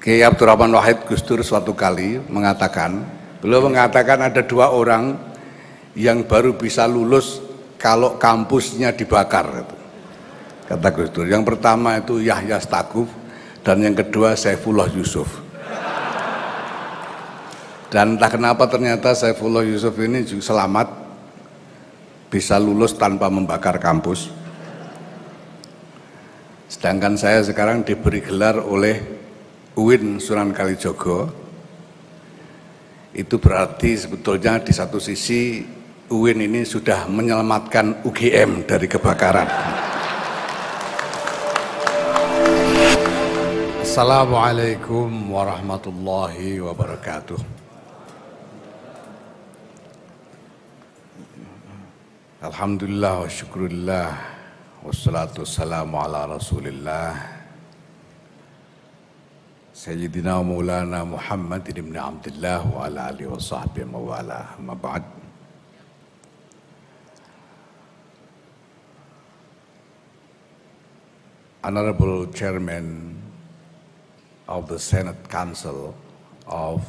Kiai Abdurrahman Wahid Gus Dur suatu kali mengatakan, beliau mengatakan ada dua orang yang baru bisa lulus kalau kampusnya dibakar. Kata Gus Dur, yang pertama itu Yahya Stakuf dan yang kedua Saifullah Yusuf. Dan entah kenapa ternyata Saifullah Yusuf ini juga selamat bisa lulus tanpa membakar kampus. Sedangkan saya sekarang diberi gelar oleh UIN Sunan Kalijogo. Itu berarti sebetulnya di satu sisi UIN ini sudah menyelamatkan UGM dari kebakaran. Assalamualaikum warahmatullahi wabarakatuh. Alhamdulillah wa syukurillah wassalatu wassalamu ala rasulillah Sayyidina Maulana Muhammad ibn Abdullah wa ala alihi wa sahbihi wa wala amma ba'd. Honorable Chairman of the Senate Council of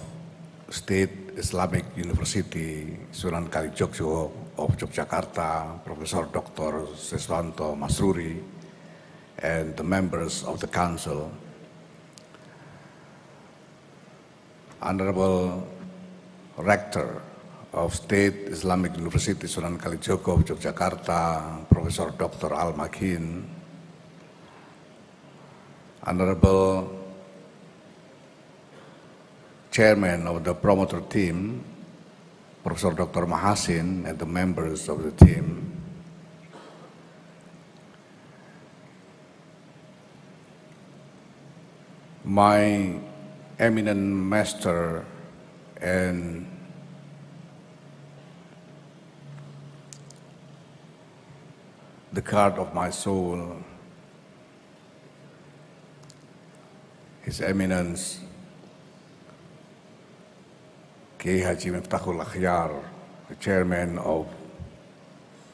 State Islamic University Sunan Kalijogo of Yogyakarta, Professor Dr. Siswanto Masruri, and the members of the council, Honorable Rector of State Islamic University Sunan Kalijogo of Yogyakarta, Professor Dr. Al-Makin, Honorable Chairman of the promoter team, Professor Dr. Mahasin, and the members of the team, my eminent master and the guard of my soul, His Eminence Kiai Haji Miftahul Akhyar, the Chairman of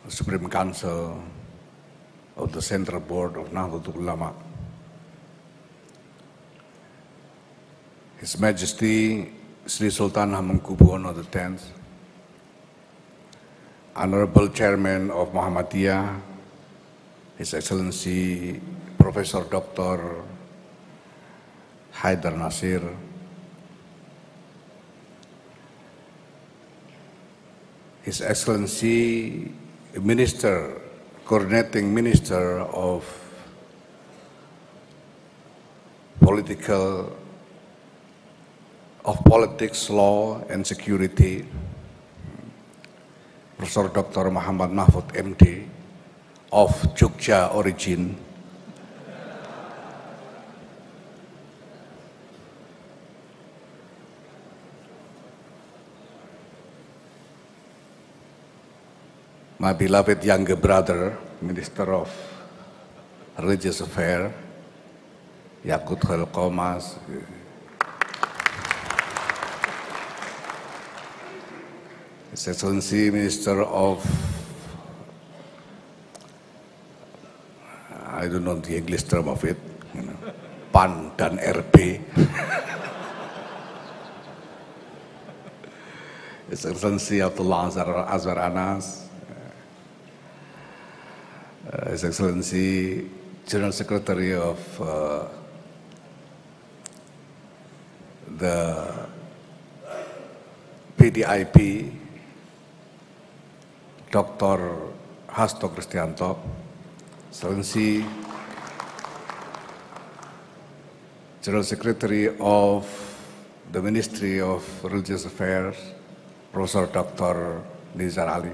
the Supreme Council of the Central Board of Nahdlatul Ulama, His Majesty Sri Sultan Hamengkubuwono X, Honorable Chairman of Muhammadiyah, His Excellency Professor Dr. Haidar Nasir, His Excellency Minister, Coordinating Minister of Politics, Law and Security, Professor Dr. Muhammad Mahfud MD of Jogja origin, my beloved younger brother, Minister of Religious Affairs, Yakut Khairul Qomas, His Excellency Minister of, I don't know the English term of it, PAN dan RB, His Excellency Abdullah Azwar Anas, His Excellency General Secretary of the PDIP, Dr. Hasto Kristianto, Excellency General Secretary of the Ministry of Religious Affairs, Professor Dr. Nizar Ali,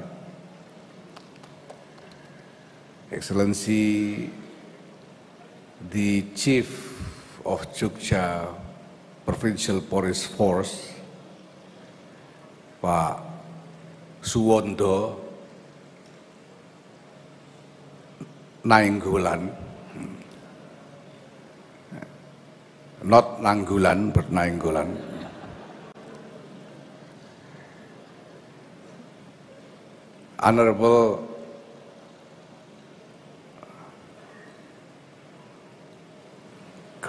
Excellency the Chief of Jogja Provincial Police Force, Pak Suwondo Nainggolan, not Nanggulan but Nainggolan, Honorable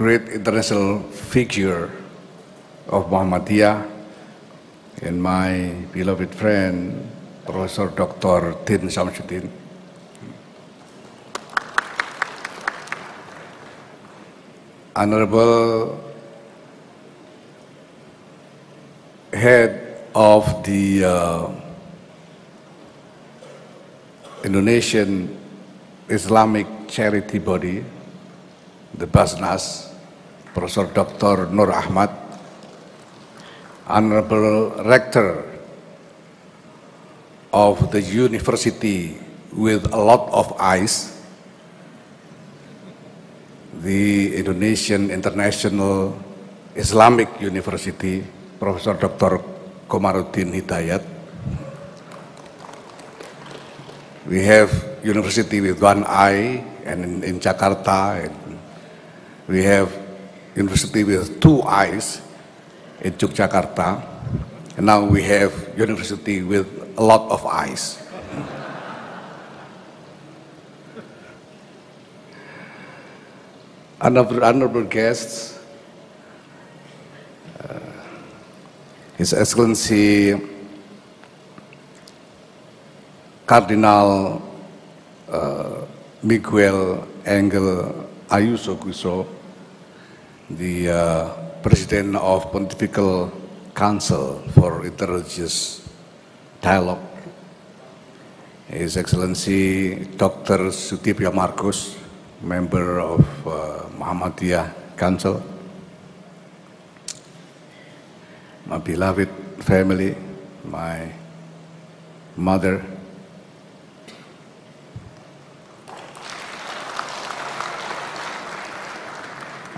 great international figure of Muhammadiyah and my beloved friend, Professor Dr. Din Syamsuddin. Honorable head of the Indonesian Islamic charity body, the Basnas, Professor Dr. Nur Ahmad, Honorable Rector of the university with a lot of eyes, the Indonesian International Islamic University, Professor Dr. Komarudin Hidayat. We have university with one eye and in Jakarta, and we have university with two eyes in Yogyakarta, and now we have university with a lot of eyes. Honorable guests, His Excellency Cardinal Miguel Angel Ayuso Gusso, the President of Pontifical Council for Interreligious Dialogue, His Excellency Dr. Sutipya Markus, member of Muhammadiyah Council, my beloved family, my mother,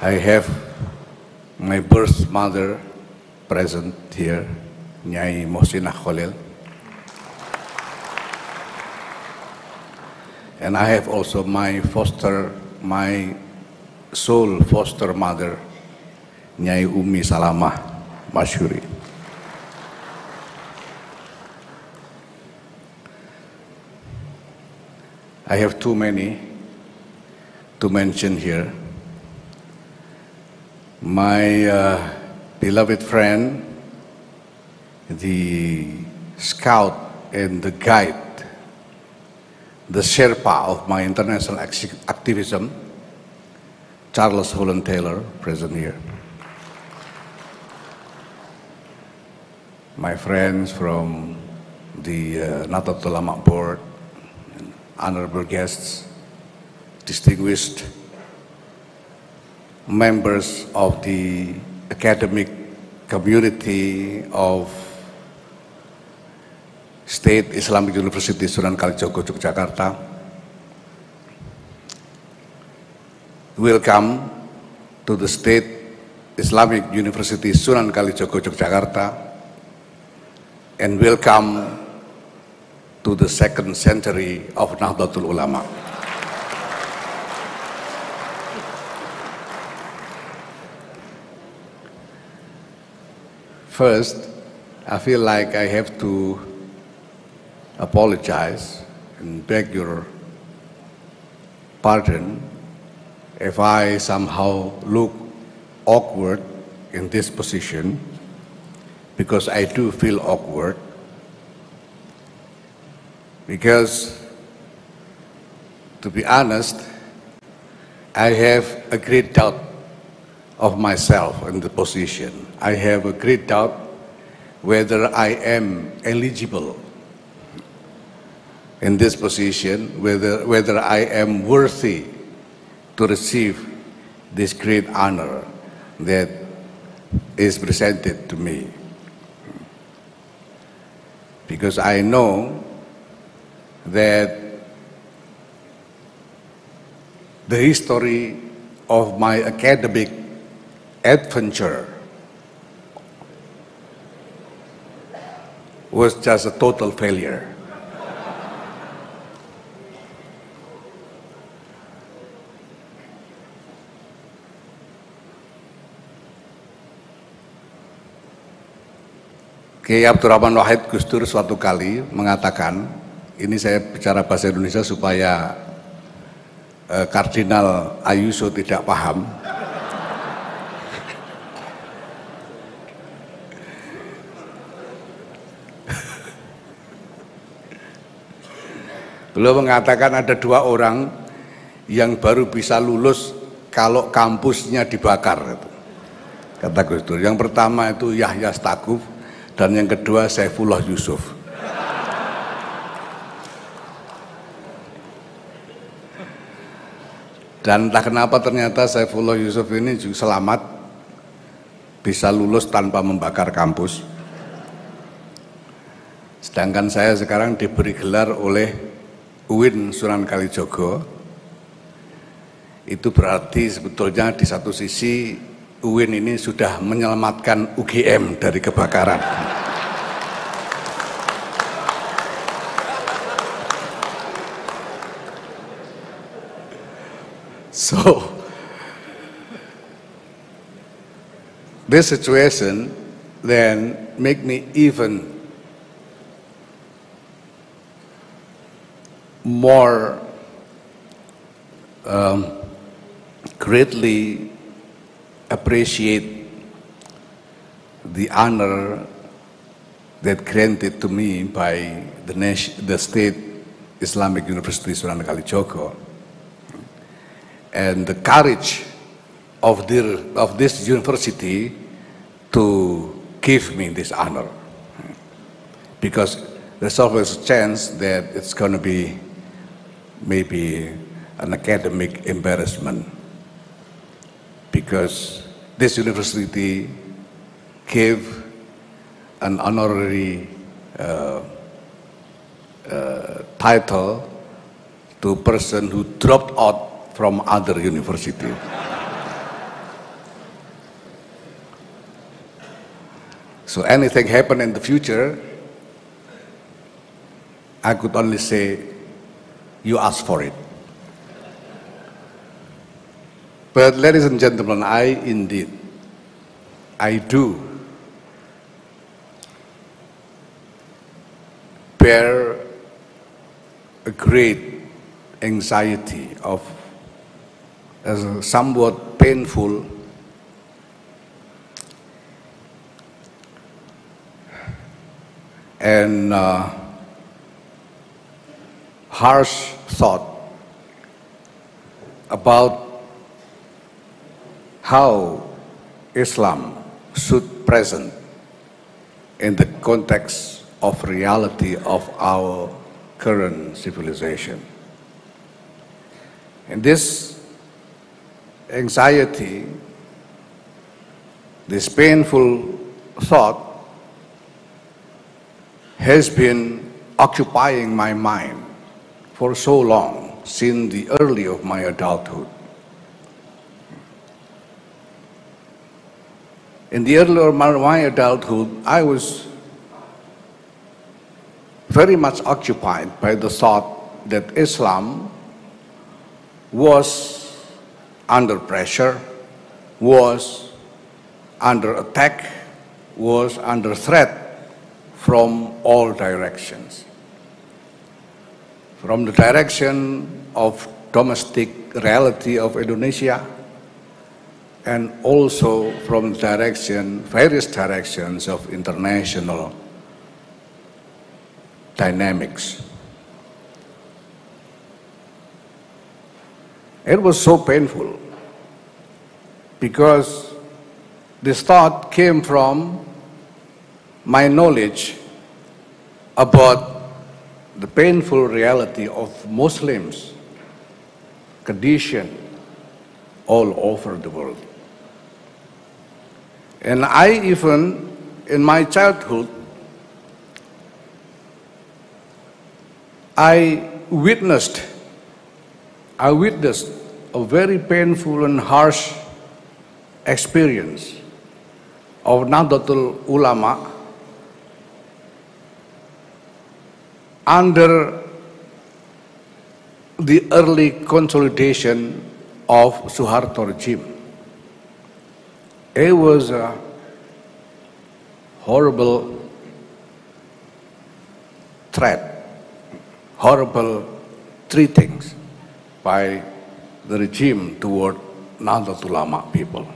I have my birth mother present here, Nyai Mohsinah Khalil. And I have also my soul foster mother, Nyai Umi Salamah Masyuri. I have too many to mention here. My beloved friend, the scout and the guide, the Sherpa of my international activism, Charles Holland Taylor, present here. My friends from the Nahdlatul Ulama Board, honorable guests, distinguished members of the academic community of State Islamic University Sunan Kalijogo, Yogyakarta. Welcome to the State Islamic University Sunan Kalijogo, Yogyakarta, and welcome to the 2nd century of Nahdlatul Ulama. First, I feel like I have to apologize and beg your pardon if I somehow look awkward in this position, because I do feel awkward, because to be honest, I have a great doubt of myself in the position. I have a great doubt whether I am eligible in this position, whether I am worthy to receive this great honor that is presented to me. Because I know that the history of my academic adventure was just a total failure. Kiai Abdurrahman Wahid Gus Dur suatu kali mengatakan, ini saya bicara bahasa Indonesia supaya Kardinal Ayuso tidak paham. Beliau mengatakan ada 2 orang yang baru bisa lulus kalau kampusnya dibakar. Kata Gus Dur. Yang pertama itu Yahya Stakuf dan yang kedua Saifullah Yusuf. Dan entah kenapa ternyata Saifullah Yusuf ini juga selamat bisa lulus tanpa membakar kampus. Sedangkan saya sekarang diberi gelar oleh UIN Sunan Kalijogo. Itu berarti sebetulnya di satu sisi UIN ini sudah menyelamatkan UGM dari kebakaran. So, this situation then make me even more greatly appreciate the honor that granted to me by the State Islamic University Sunan Kalijogo, and the courage of this university to give me this honor, because there's always a chance that it's going to be maybe an academic embarrassment, because this university gave an honorary title to a person who dropped out from other university. So anything happen in the future, I could only say, you asked for it. But ladies and gentlemen, I do bear a great anxiety of as a somewhat painful and harsh thought about how Islam should present in the context of reality of our current civilization. And this anxiety, this painful thought has been occupying my mind for so long, since the early of my adulthood. In the early of my adulthood, I was very much occupied by the thought that Islam was under pressure, was under attack, was under threat from all directions. From the direction of domestic reality of Indonesia, and also from various directions of international dynamics. It was so painful because this thought came from my knowledge about the painful reality of Muslims' condition all over the world. And I even, in my childhood, I witnessed a very painful and harsh experience of Nahdlatul Ulama under the early consolidation of Suharto regime. It was a horrible threat, horrible treatings by the regime toward Nahdlatul Ulama people.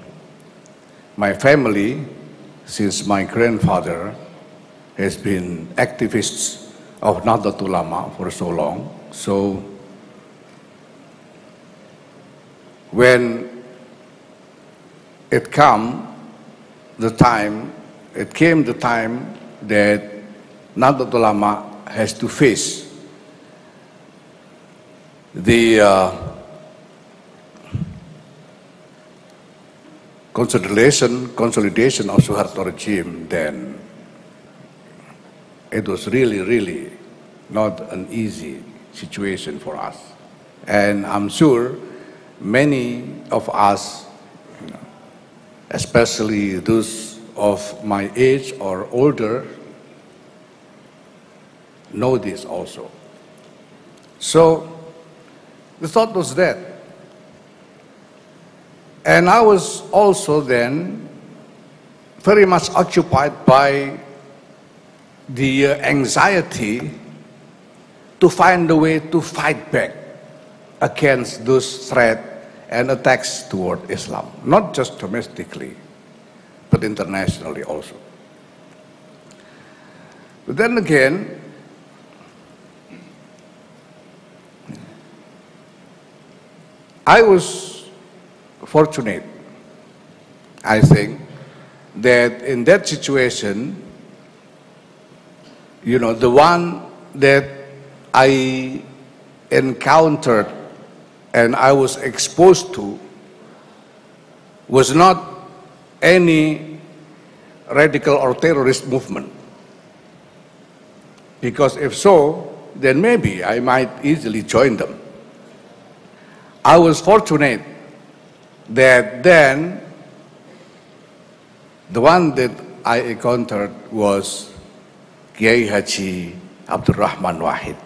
My family, since my grandfather has been activists of Nahdlatul Ulama for so long, So when it came the time that Nahdlatul Ulama has to face the consolidation of Suharto regime, then it was really not an easy situation for us. And I'm sure many of us, especially those of my age or older, know this also. So the thought was that. And I was also then very much occupied by the anxiety to find a way to fight back against those threats and attacks toward Islam, not just domestically, but internationally also. But then again, I was fortunate, I think, that in that situation, the one that I encountered and I was exposed to was not any radical or terrorist movement. Because if so, then maybe I might easily join them. I was fortunate that then the one that I encountered was Kiai Haji Abdul Rahman Wahid.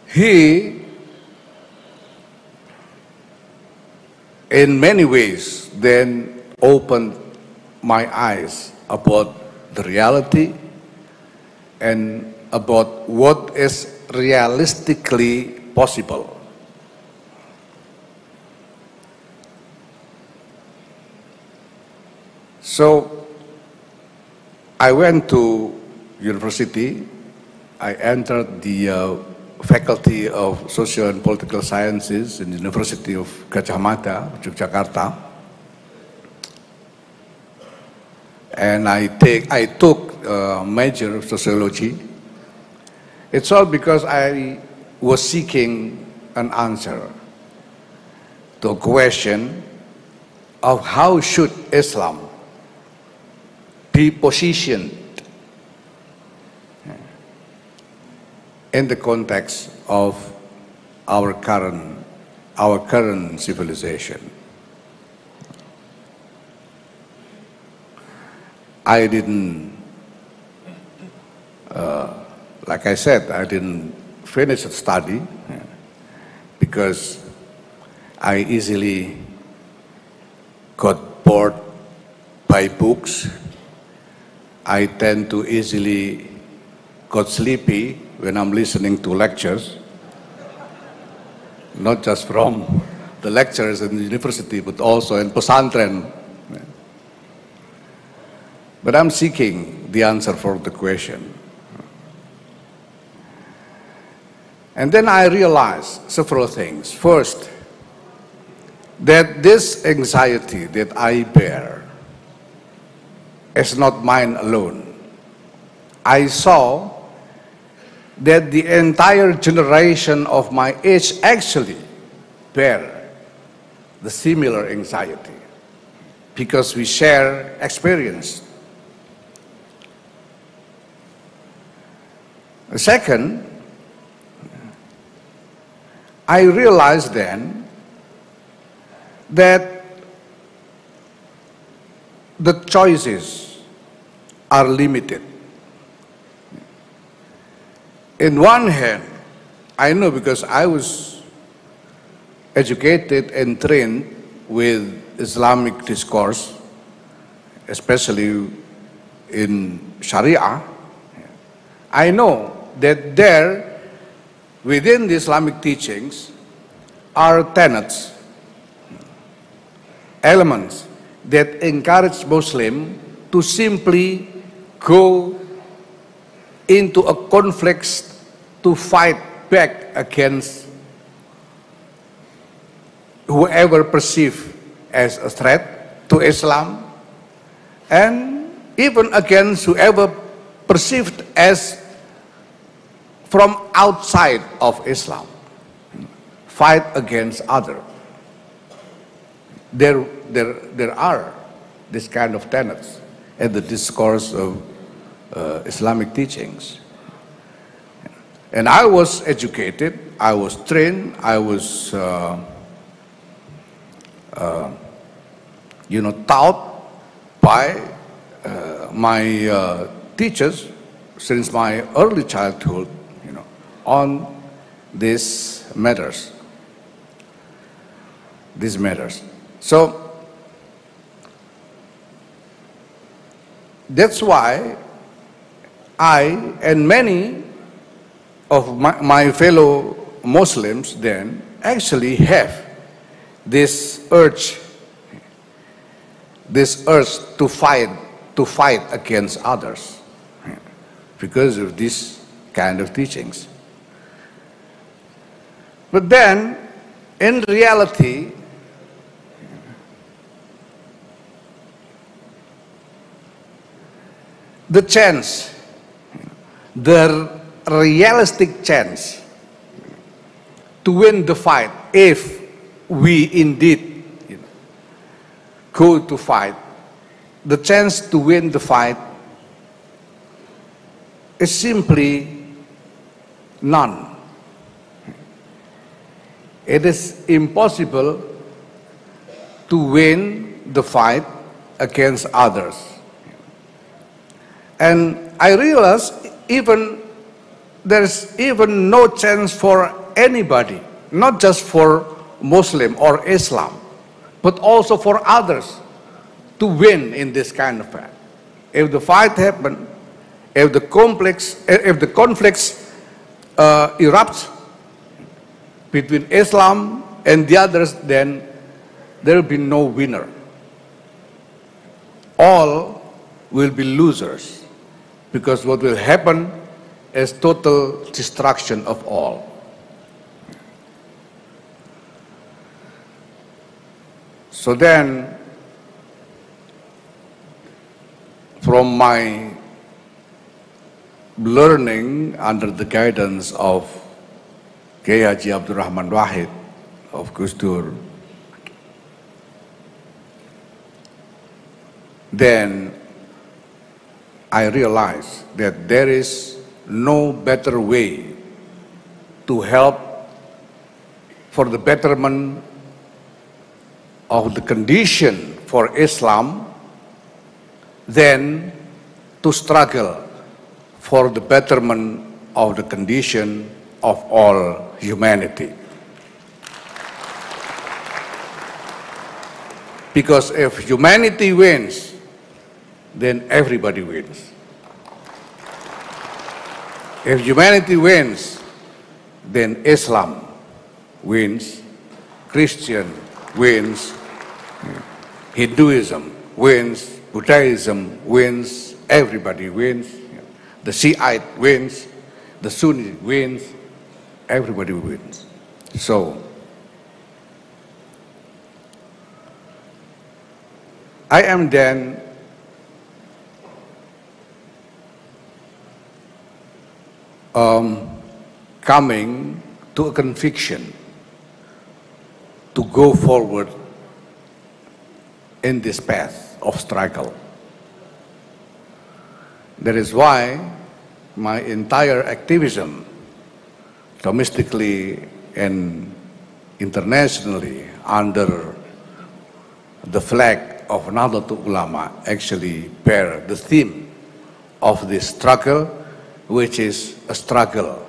He, in many ways, then opened my eyes about the reality and about what is realistically possible. So I went to university. I entered the Faculty of Social and Political Sciences in the University of Gadjah Mada, Yogyakarta. And I took a major of sociology. It's all because I was seeking an answer to a question of how should Islam be positioned in the context of our current civilization. I didn't, like I said, I didn't finish the study because I easily got bored by books. I tend to easily got sleepy when I'm listening to lectures, not just from the lecturers in the university, but also in pesantren. But I'm seeking the answer for the question. And then I realized several things. First, that this anxiety that I bear is not mine alone. I saw that the entire generation of my age actually bear the similar anxiety because we share experience. Second, I realized then that the choices are limited. In one hand, I know because I was educated and trained with Islamic discourse, especially in Sharia, I know that there, within the Islamic teachings, are tenets, elements that encourage Muslims to simply go into a conflict to fight back against whoever perceived as a threat to Islam, and even against whoever perceived as from outside of Islam. Fight against others. There are this kind of tenets in the discourse of Islamic teachings. And I was educated, I was trained, I was taught by my teachers since my early childhood, on these matters. So that's why I and many of my fellow Muslims then actually have this urge to fight against others because of this kind of teachings. But then, in reality, the chance, the realistic chance to win the fight, if we indeed go to fight, the chance to win the fight is simply none. It is impossible to win the fight against others. And I realize there's even no chance for anybody, not just for Muslim or Islam, but also for others to win in this kind of fight. If the fight happens, if the conflicts erupts between Islam and the others, then there will be no winner. All will be losers, because what will happen is total destruction of all. So then, from my learning under the guidance of Kiai Haji Abdul Rahman Wahid of Gus Dur, then I realized that there is no better way to help for the betterment of the condition for Islam than to struggle for the betterment of the condition of all humanity. Because if humanity wins, then everybody wins. If humanity wins, then Islam wins, Christian wins, Hinduism wins, Buddhism wins, everybody wins. The Shiite wins, the Sunni wins, everybody wins. So, I am then coming to a conviction to go forward in this path of struggle. That is why my entire activism, domestically and internationally, under the flag of Nahdlatul Ulama, actually bear the theme of this struggle, which is a struggle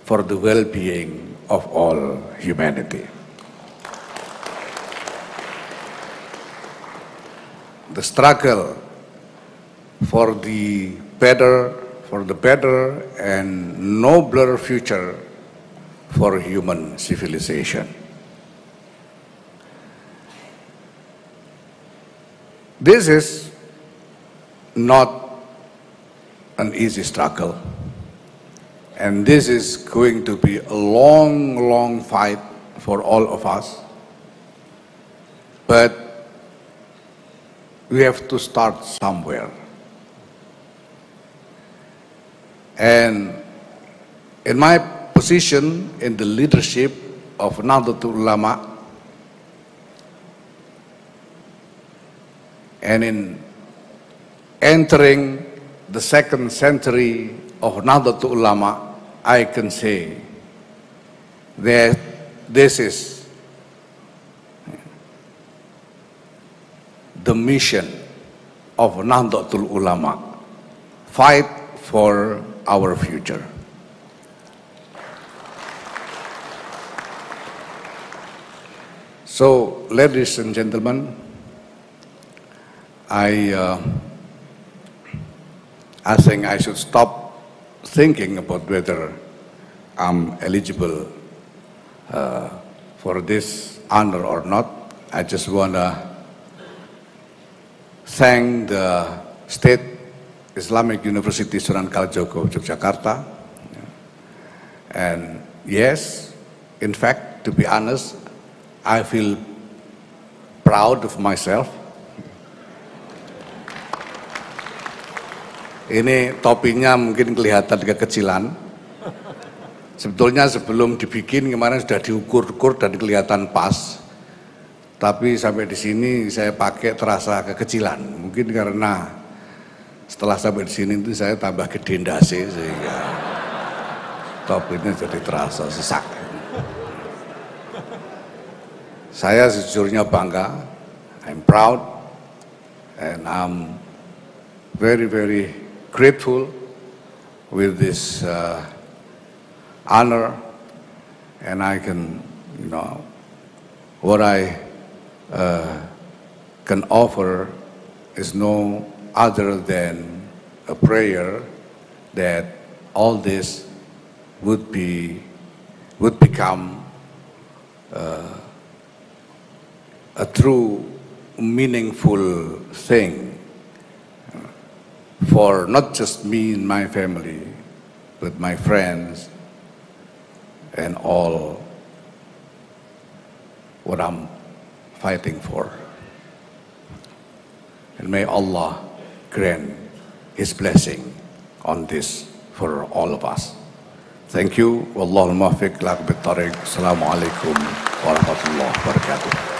for the well-being of all humanity. The struggle for the better and nobler future for human civilization. This is not a an easy struggle. And this is going to be a long, long fight for all of us. But we have to start somewhere. And in my position in the leadership of Nahdlatul Ulama, and in entering the second century of Nahdlatul Ulama, I can say that this is the mission of Nahdlatul Ulama, fight for our future. So, ladies and gentlemen, I think I should stop thinking about whether I'm eligible for this honor or not. I just want to thank the State Islamic University Sunan Kalijogo, Yogyakarta. And yes, in fact, to be honest, I feel proud of myself. Ini topinya mungkin kelihatan kekecilan. Sebetulnya sebelum dibikin kemarin sudah diukur-ukur dan kelihatan pas. Tapi sampai di sini saya pakai terasa kekecilan. Mungkin karena setelah sampai di sini itu saya tambah gede ndase sehingga topinya jadi terasa sesak. Saya sejujurnya bangga. I'm proud and I'm very, very grateful with this honor, and I can, what I can offer is no other than a prayer that all this would become a true, meaningful thing for not just me and my family, but my friends and all what I'm fighting for. And may Allah grant His blessing on this for all of us. Thank you. Wallahul muwaffiq. Assalamualaikum warahmatullahi wabarakatuh.